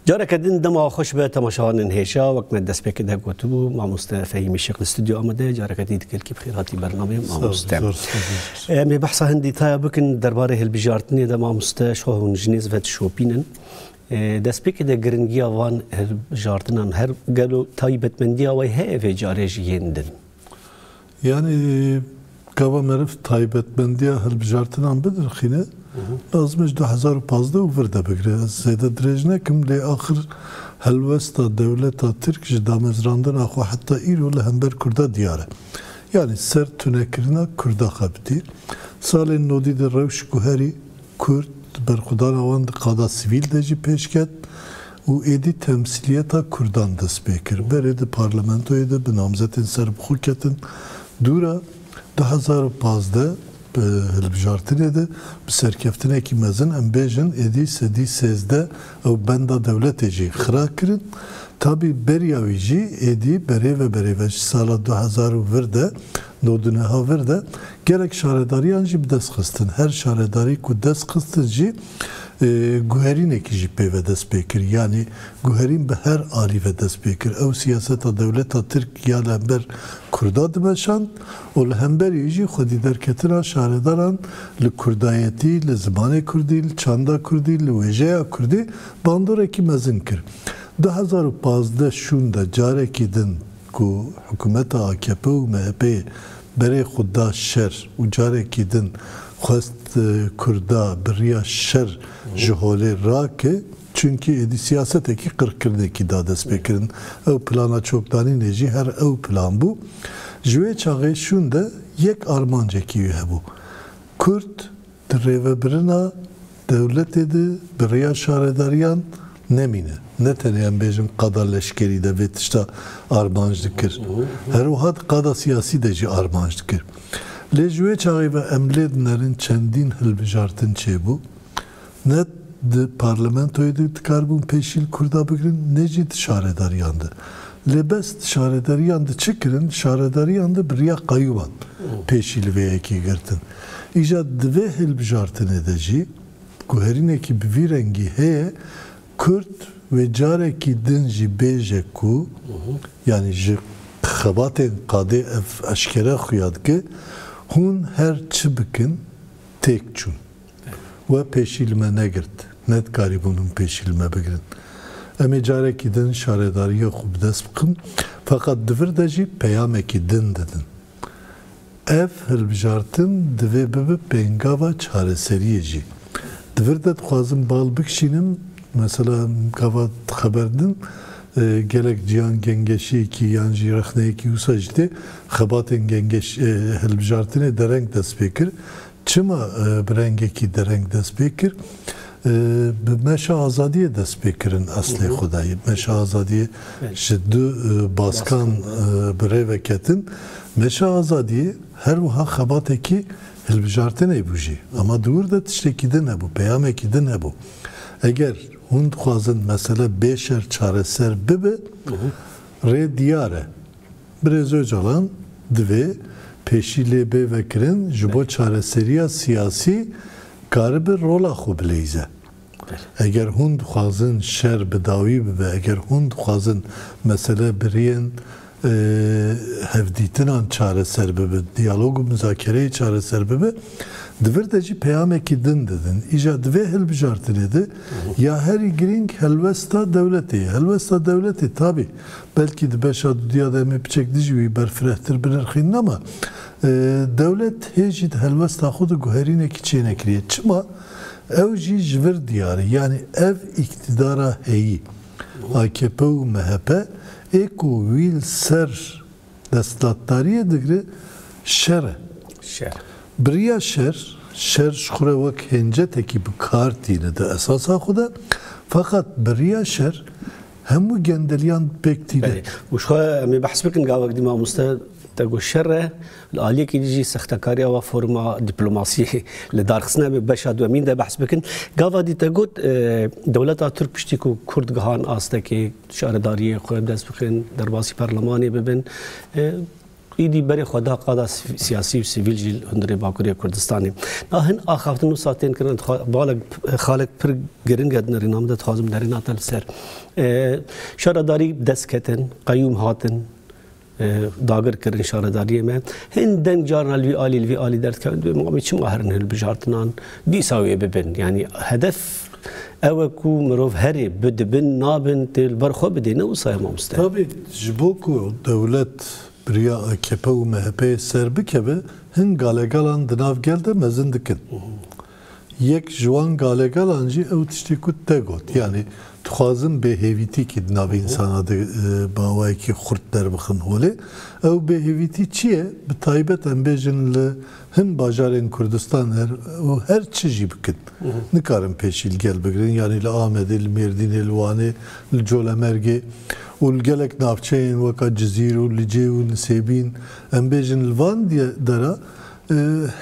جارك دين دما خوش به تماشاوان هێشا وەک me dest pêkê de gotibû mamoste Fehîmî Şêx li stûdyo amade careke dî dikilkî bixêr hatî bernamê mamoste. Em ê behsa hindî taya bikin derbarê hilbijartinê de mamoste şo hûn jinêz ve tişopînin. Dest pêkê de giringiya van hilbijartinan her gelo taybetmendiya wê heye vê carê jî yên din. Yani gava merif taybetmendiya hilbijartinan bidirxîne lazım 2015 û vir de bigire. Zêde dirêj nekim lê axir helwesta dewleta Tirk ji damezrandina xwe heta îro li hember Kurda diyar e. Yani ser tunekirina Kurda xebitî. Salên nodî de rewş guherî Kurd berxwedana wan di qada sivîl de jî pêş ket û êdî temsîliyeta Kurdan dest pê kir. Berê di parlamentoyê de bi namzetên serbixwe ketin. Dûra 2015 hilbijartinê de bi serkeftinekî mezin em bêjin êdî sedî sêzde ew benda dewletê jî xira kirin. Tabii beriya wî jî êdî berê ve berê ve ji sala 2000 de nodûneha vir de gerek şaredariyan jî bi dest xistin. Her şaredarî ku dest xistin jî guherînekî jî pê ve dest pê kir. Yani guherîn bi her alî ve dest pê kir. Ew siyaseta dewleta Tirk ya li hember Kurda dimeşand û li hemberî jî xwedî derketina şaredaran li Kurdayetî, li zimanê Kurdî, li çanda Kurdî, li wêjeya Kurdî bandorekî mezin kir. 2015 şûn de carekî din ku hikûmeta AKP û MHP berê xwe da şer û carekî din xwest Kurda biriya şer ji holê rake çünkü êdî siyasetekî qirkirinekî da dest pê kirin. Ew plana çokdanînê jî her ew plan bû. Ji wê çaxê şûn de yek armancekî wî hebû. Kurd di rêvebirina dewletê de biriya şaredariyan nemîne. Ne tenê em bêjin qada leşkerî de vê tişta armanc dikir. Her wiha qada siyasî de jî armanc dikir. Lê ji wê çaxê ve em lê dinerin çendîn hilbijartin çêbû. Ne di parlamentoyê de dikarbûn pêşîl Kurda bigirin ne jî di şaredariyan de. Lê bes şaredariyan de çi kirin? Şaredariyan de biriya qayûban pêşîl vê yekî girtin. Îja di vê hilbijartinê de jî guherînekî bi vî rengî heye Kurd ve carekî din jî bêje ku yani ji xebatên qadê ev eşkere xuya dike hûn her çi bikin têk çûn we pêşîlme negirt ne dikarî bûn pêşîlme bigirin. Em ê carekî din şaredariya xwe bi dest bikin fakat di vir de jî peyamekî din didin. Ev hilbijartin divê bibe pêngava çareseriyê jî. Di vir de dixwazim bal bikişînim mesela gava xeberdin gelek cihan gengeşiyekî yan jî rexneyekî wisa jî tê xebatên gengeş hilbijartinê dereng dest pê kir. Çima bi rengekî dereng dest pê kir? Bi meşa azadiyê dest pê kirin eslê xwedayê. Meşa azadiyê ji du baskan bi rê ve ketin. Meşa azadiyê her wiha xebatekî hilbijartinê bû jî. Ama dûr de tiştekî din hebû, peyamekî din hebû. Eger hûn dixwazin mesele bêşer çareser bibe rê diyar e. Birêz Öcalan divê pêşî lê bê vekirin ji bo çareseriya siyasî karibe rola xwe bilêze. Eger hûn dixwazin şer bi dawî bibe, eger hûn dixwazin mesele biriyên hevdîtinan çareser bibe, diyalog û müzakereyê çareser bibe, di vir de jî peyamekî din didin. Îja di vê hilbijartinê de ya herî girîng helwesta dewletê. Helwesta dewletê tabii belkî di beşa dudiya de em ê piçek dijî wî berfirehtir binirxînin ama dewlet hê jî di helwesta xwe de guherînekî çê nekiriye. Çima ew jî ji vir diyarê yani ev iktidara heyî AKP û MHP ê ku wî ser destdatdariyê digire şer e. Biriya şer ji xwe re wek hêncetekî bi kar tîne di esasa xwe de fakat biriya şer hemû gendeliyan pêk tîne. û xwe em ê behs bikin gavek dî mamoste te got şer re li aliyekî jî sextekariya wa forma diplomasiyê li darxistina be beşa duemîn de behs bikin. Gava dî te got dewleta Tirk piştî ku Kurd gihan astekê şaredariyê xwe dest bixin derbasî perlemanê bibin ایدی بری خدا قادا سیاسی و سیویل جیل هندری باکوری کردستانی نه هن آخافتن و ساتین کردن بالک خالق پر گرین گردن رینام داد خازم دارین آتل سر شارداری دست کتن قیوم هاتن داگر کردن شارداریه من هندن جارن الوی آلی درد که مقامی چه ماهرن هل بجارتنان دی ساویه ببین یعنی هدف اوکو مروف هری بدبن نابن تل برخو بدینه و سایم مستن. Tabii jiboko devlet biriya AKP و MHP ser bikeve hin galegalan dınav gelde mezin dikin. Yek jwan galegalan jî ew tiştî ku te got yani dixwazim bêhêvîtî ki di navê insana de bawayekî xurt derbixin holê ew bêhêvîtî çi ye bi taybet em bêjin li him bajarên Kurdistan her çi jî bikin nikarin pêşîl gel bigirin yani li Amedê li Mêrdînê li Wanê li Colemergê û li gelek navçeyên weka Cizîr û Licê û Nisêbîn em bêjin li van diye dera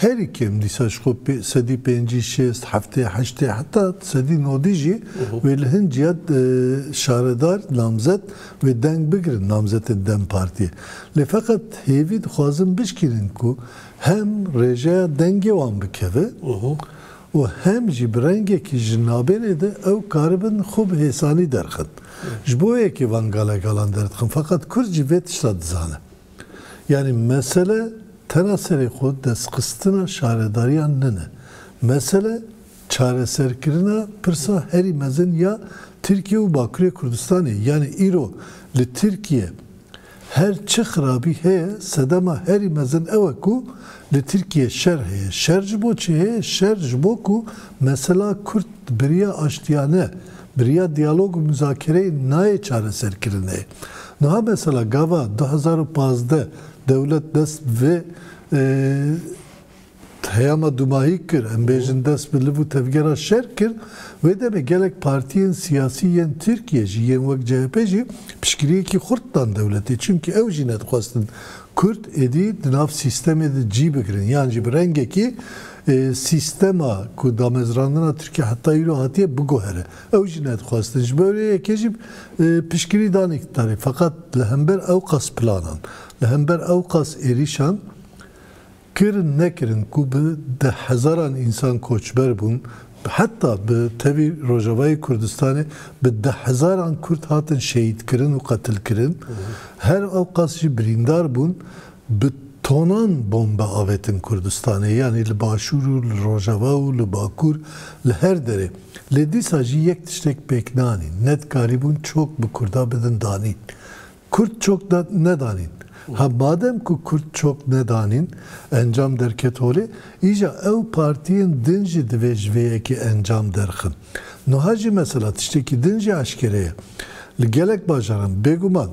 her ikim dîsa ji xwe sedî pêncî şêst heftê heştê heta sedî nodî jî wê li hin ciya şaredar namzet wê deng bigirin namzetên Dem Partiye lê feqet hêvî dixwazin bişkînin ku hem rêjeya dengê wan bikeve û hem jî bi rengekî ji navberê de ew karibin xwe bi hêsanî derxin ji bo yekê van galegalan derdixin feqet Kurd jî vê tişta dizane yani mesele tena serê xwe destxistina şaredariyan nine. Mesele çareserkirina pirsa herî mezin ya Tirkiye û Bakurê Kurdistanê yani îro li Tirkiye her çi xirabî heye sedema herî mezin ew e ku li Tirkiye şer heye. Şer ji bo çi heye? Şer ji bo ku mesela Kurd biriya aştiyane biriya diyalog û müzakereyê nayê çareserkirin heye. Niha mesela gava 2015 devlet dest ve heyama dumahî kir em bêjin dest bi liv û tevgera şer kir wê demê gelek partiyên siyasî yên Tirkiye jî yên wek CHP jî piştgiriyekî xurt dan devletê çünkü ew jî nedixwastin Kurd êdî di nav sîstemê de cî bigirin yan jî bi rengekî sîstema ku damezrandina Tirkiye heta îro hatiye biguhere ew jî nedixwastin ji bo wê yekê jî piştgirî dan îktidarê feqet li hember ew qas planan li hember ew qas êrîşan kirin nekirin ku bi de hezaran insan koçber bûn heta bi tevî Rojavayê Kurdistanê bi de hezaran Kurd hatin şehîd kirin û qetil kirin her ew qas jî birîndar bûn bi tonan bomba avetin Kurdistanê yani li Başûr û li Rojava û li Bakur li her derê lê dîsa jî yek tiştek pêk nanîn nedkarîbûn çok bi Kurda bidin danîn Kurd çok da nedanîn ha madem ku Kurd çok nedanîn encam derket holê îja ew partiyên din jî divê ji vê yekê encam derxin niha jî mesela tiştekî din jî eşkere ye li gelek bajaran bêguman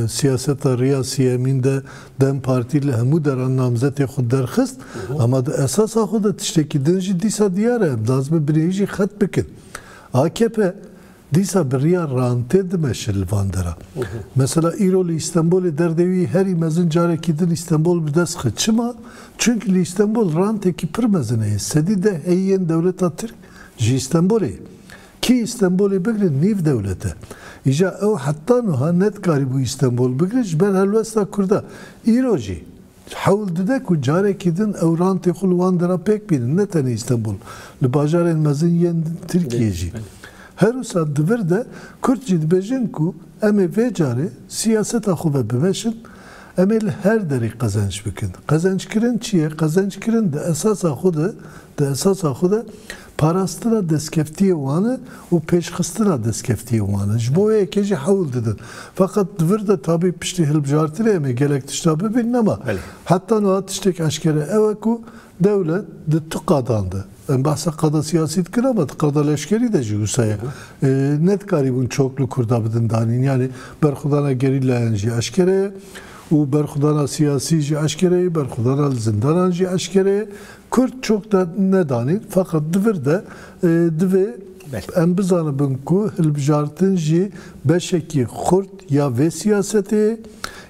siyaseta Riyasî Emîn de Dem Partî li hemû deran namzetê xwe derxist ama di esasa xwe de tiştekî din jî dîsa diyar e em lazim birî jî xet bikin AKP dîsa bi riya rantê dimeşir li van dera. Mesela îro li İstanbulê derdewî herî mezin carekî din İstanbul bi dest xwe çima? Çünkü li İstanbul rantekî pir mezin heye. Sedî de heyên dewleta Tirk ji İstanbulê. Ki İstanbulê bigirin nîv dewlete. Îja ew heta niha nedkarî bû İstanbul bigirin ji ber helwesta Kurda. Îro jî hewl dide ku carekî din ew rantê xwe li wan dera pêk bînin ne tenê İstanbul. Li bajarên mezin yên Tirkiye jî. Her wisa divir de Kurd jî dibêjin ku em ê vê carê siyaseta xwe ve bimeşin em ê li her derê qezenç bikin. Qezençkirin çi ye? Qezençkirin de esasa xwe de parastina destkeftiyê wan e û pêşxistina destkeftiyê wan e. Ji bo wê yekê jî hewl didin. Fakat divir de tabî piştî hilbijartirê em ê gelek tişta bibînin ama heta niha tiştek eşkere ew e ku devlet di tu qadandı. Bahsa qada siyasî dikir ama qada leşkerî de jî wisa nedkarî bûn çoklu Kurda bidin danîn yani berxudana gerîlayan jî eşkere û berxudana siyasî jî eşkere berxudana zindanan jî eşkere Kurd çok da nedanîn fakat divir de divê em bizanibin ku hilbijartin jî beşekî xurt ya vê siyasetê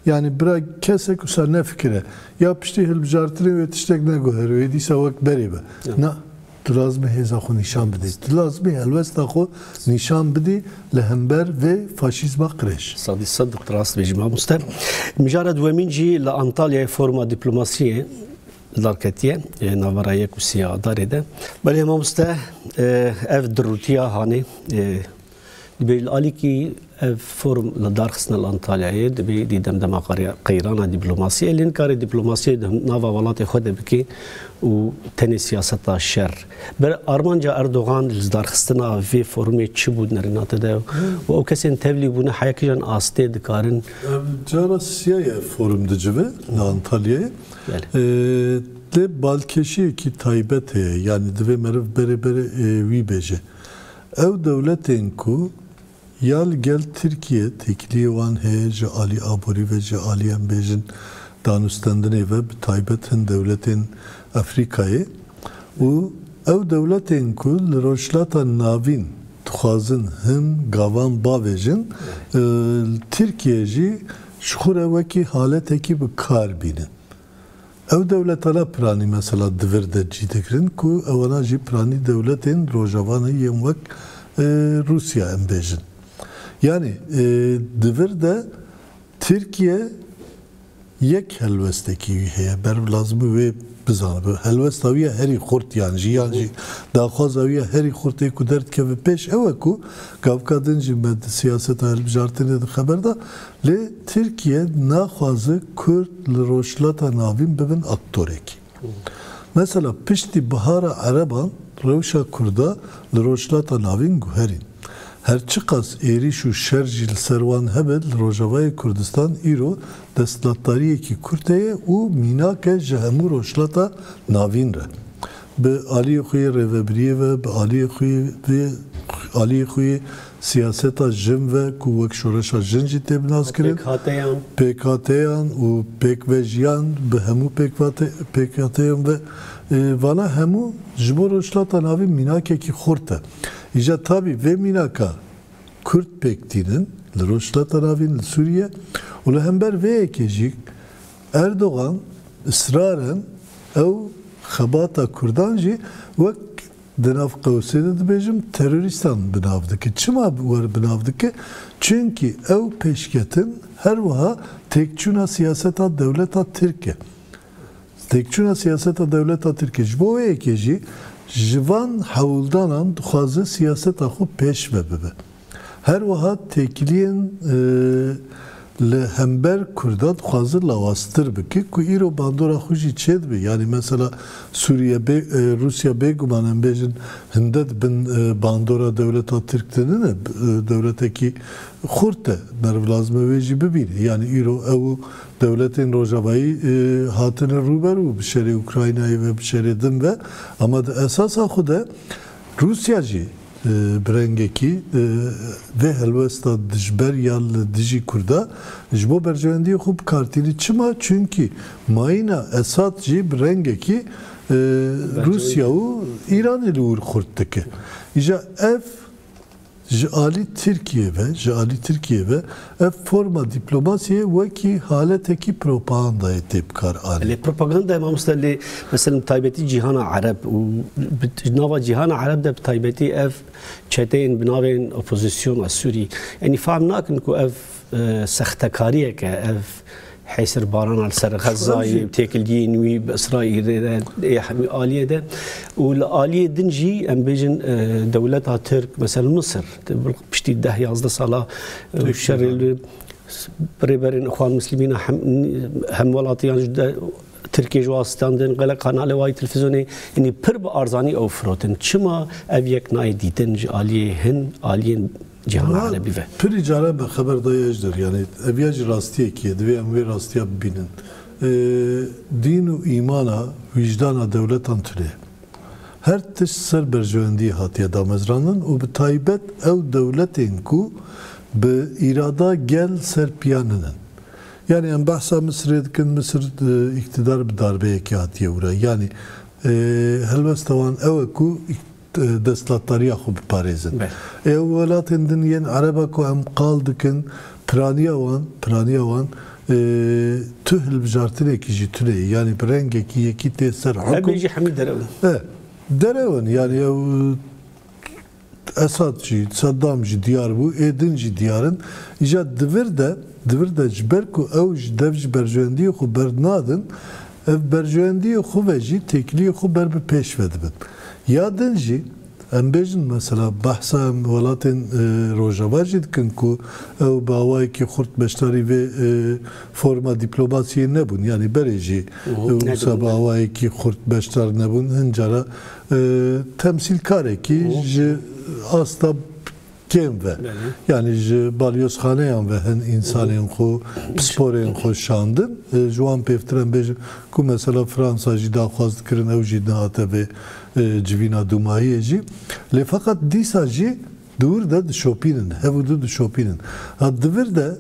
yani bira kesek wisa nefikire ya piştî hilbijartinê wê tiştek neguherî wê dîsa wek berê be. lazım heza xo nişan bide. Lazım helvesta xo nişan bide lehember ve faşizma qreş. صدق راست بيجي مستر مجرد ومنجي لأنطاليا فورما دبلوماسية لاركتية نافرايا كوسيا داريدا بل ما مستر اف دروتيا هاني بالآليكي فورم لدارخسنا الأنطاليا دبي دي دم قيرانا دبلوماسية اللي نكاري دبلوماسية نافا ولاتي خود بكي وتاني سياسة الشر بل أرمانجا أردوغان لدارخسنا في فورمي تشبود نرينات ده و كسين تبلي بونا حياكي جان آستي دكارن جارا سيايا فورم دجبه لأنطاليا de balkeşi ki taybet yani dve merv bere vi beje ev devletin ku yal gel Türkiye tekliye wan hece Ali Abori ve ce Ali Embejin danustandine ve taybetin devletin Afrika'yı u ev devletin ku roşlata navin tuxazın hım gavan bavejin Türkiye'ci şureveki haleteki bir karbinin ev devletala prani mesela divirde cidekrin ku evana ji prani devletin rojavanı yemvek Rusya embejin. Yani divirde Türkiye yek helvesteki heye ber lazım ve bizanı helvest aviye heri kurt yani ji daha aviye heri kurt'e kudert ke ve peş evaku Kavkadın cimet siyaset helbjartine de haberda le Türkiye naxazı Kürt roşlata navin bebin aktoreki. Mesela pişti bahara Araban Revşa Kurda roşlata navin guherin. Her çıkas eri şu şerjil servan hebed Rojavaya Kurdistan iro destlattariye ki Kürteye u minake jehemu roşlata navinre. Be Ali Xuye Revebriye ve be Ali Xuye siyaseta jim ve kuvvek şoreşa jinci tebnaz kirin. PKT'yan u pekvejyan be hemu PKT'yan ve vana hemu jbo roşlata navin minake ki xorte. İca tabi ve minaka Kürt pektinin roşlata navin Suriye ula hember ve ekecik Erdoğan ısraren ev xabata Kurdanji vek denav qawsede dibêjim teröristan binavdike. Çima var binavdike? Çünkü ev peşketin her vaha tekçuna siyaseta devleta Türkiye. Tekçuna siyaseta devleta Türkiye. Bu ekeci jivan havuldanan duhazı siyaseta xu peş bebe. Her vaha tekliyen le hember Kurdat hazır lavastır biki ku iro bandora xuji çedbi yani mesela Suriye Rusya beguman embejin hindet bin bandora devleta Türk'ten ne devleteki xurte merv lazım veji bibin yani iro ev devletin Rojava'yı hatine ruberu bişeri Ukrayna'yı ve bişeri din ve ama da esas xuda Rusyacı برنگکی ve helvesta dijber yal diji kurda jbo berjendi خوب kartili çıma çünkü mayna esat ji brengeki Rusya u İran ile ur kurttaki ija ev Ali Türkiye ve ev forma diplomasiye ve ki haleteki propagandaya tepkar ali. Le propaganda ma mustali mesela taybeti cihana Arab u nava cihana Arab da taybeti ev çeteyn binavên opozisyon Suriye. Yani fahm nakin ku ev sextekariye ke ev حيصير باران على سر غزة تاكل دينوي بإسرائيل آلية ده والآلية دنجي أم بيجن دولتها ترك مثلا مصر بشتي ده يازده صلاة والشر بريبرين إخوان المسلمين هم ولاتيان Türkiye Juastan'dan gala kanalı ve televizyonu yani per arzani ofroten çima evyak nay diten aliyen cihan arabi ve per icare be haber dayajdır yani evyac rastiye ki dve emve rastiye binin dinu imana vicdana devletan türe her tiş ser berjöndi hatiye damezranın o bi taybet ev devletin ku be irada gel ser piyanının. Yani en bahsa Mısır'daki Mısır iktidar bir darbeye kâhatiye uğra. Yani helvestavan eveku destlattariya xu biparêzin. Ev welatên diniyên Araba ku em qaldikin piraniya wan tu hilbijartinekî jî tune yani bi rengekî yekî tê ser hekû. Hemî jî hemî derew. Derevan yani Esad jî, Saddam jî diyar bû, êdin jî diyarin. İja divir de ji ber ku ew ji dev ji berjewendiyê xwe bernadin, ev berjewendiyê xwe ve jî têkiliyê xwe ber bi pêş vedibin. Ya din jî em bêjin mesela behsa em welatên Rojava jî dikin ku ew bi awayekî xurt beşdarî vê forma dîplomasiyê nebûn. Yani berê jî wisa bi awayekî xurt beşdar nebûn, hin cara temsîlkarekî ji asta kêm ve. Yani ji balyozxaneyan ve hin insanên xwe, sporên xwe şandin. Ji wan pêvtir em bêjin ku mesela Fransa jî daxwaz dikirin ew jî nehate vê civîna Dumayiyê jî. Lê feqet dîsa jî dûr de dişopînin, hevû dişopînin. Divir de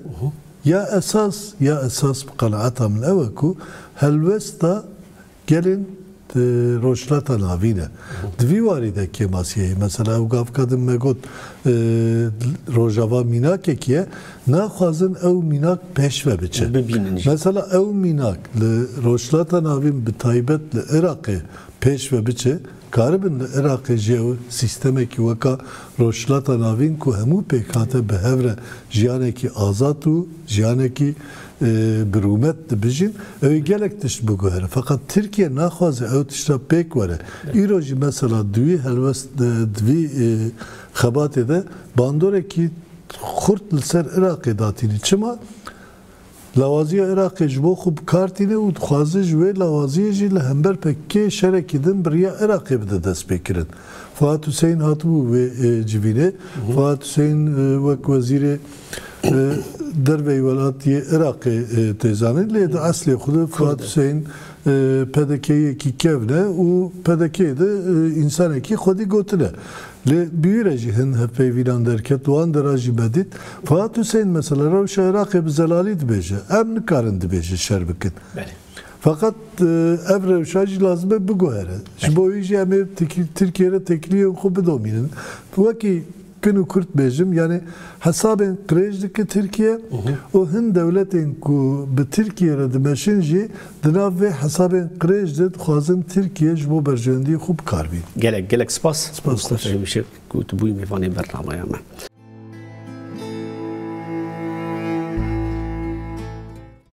ya esas bi qenaeta min ew e ku helwesta gelin rojhilata navî ne. Di vî warî de kêmasiyeyê mesela ew gav kadin me got Rojava mînakekî ye, naxwazin ew mînak pêşve biçe. Mesela ew mînak li rojhilata navîn bi taybet li Iraqê pêşve biçe, karibin li Iraqê jî ew sîstemekî weka rojhilata navîn ku hemû pêk hate bi hev re jiyanekî azad û jiyanekî bi rûmet dibijin, ew gelek tişt biguhere. Fakat Tirkiye naxwaze ew tişta pêk were. Îro jî mesela divî helwest divî xebatê de bandorekî xurt li ser Iraqê datînî. Çima? Lawaziya Iraqê ji bo xwe bikartîne û dixwaze ji wê lawaziyê jî li hember pekê şerekî din biriya Iraqê bide destpêkirin. Fuat Hüseyin hatibû vê civînê. Fuat Hüseyin wek wezîrê dervey welatiyê Iraqê têzanîn, lê di eslê xwe de Fuat Hüseyin PDK'yekî kevne û PDK'yê de însanekî xwedî gotine. Lê bîyî jî hin hevpeyvînan derket, wan de ra jî medît. Fuat Hüseyin mesela rewşa Iraqê bi zelalî dibêje. Em nikarin dibêje şer bikin. Fakat ev rewşa jî lazim e biguhere. Ji bo wî jî em ê Tirkiyeyê tekiliyên xwe bidomînin. Wekî kin û Kurt bêjim, yani hesabên qirêj dike Tirkiye û hin dewletên ku bi Tirkiye re dimeşin jî di nav vê hesabên qirêj de dixwazin Tirkiye ji bo berjewendiyê xwe bikarbîn. Gelek spas. Mustafa Hemîşek ku tu bûyî mêvanê bernamaya me.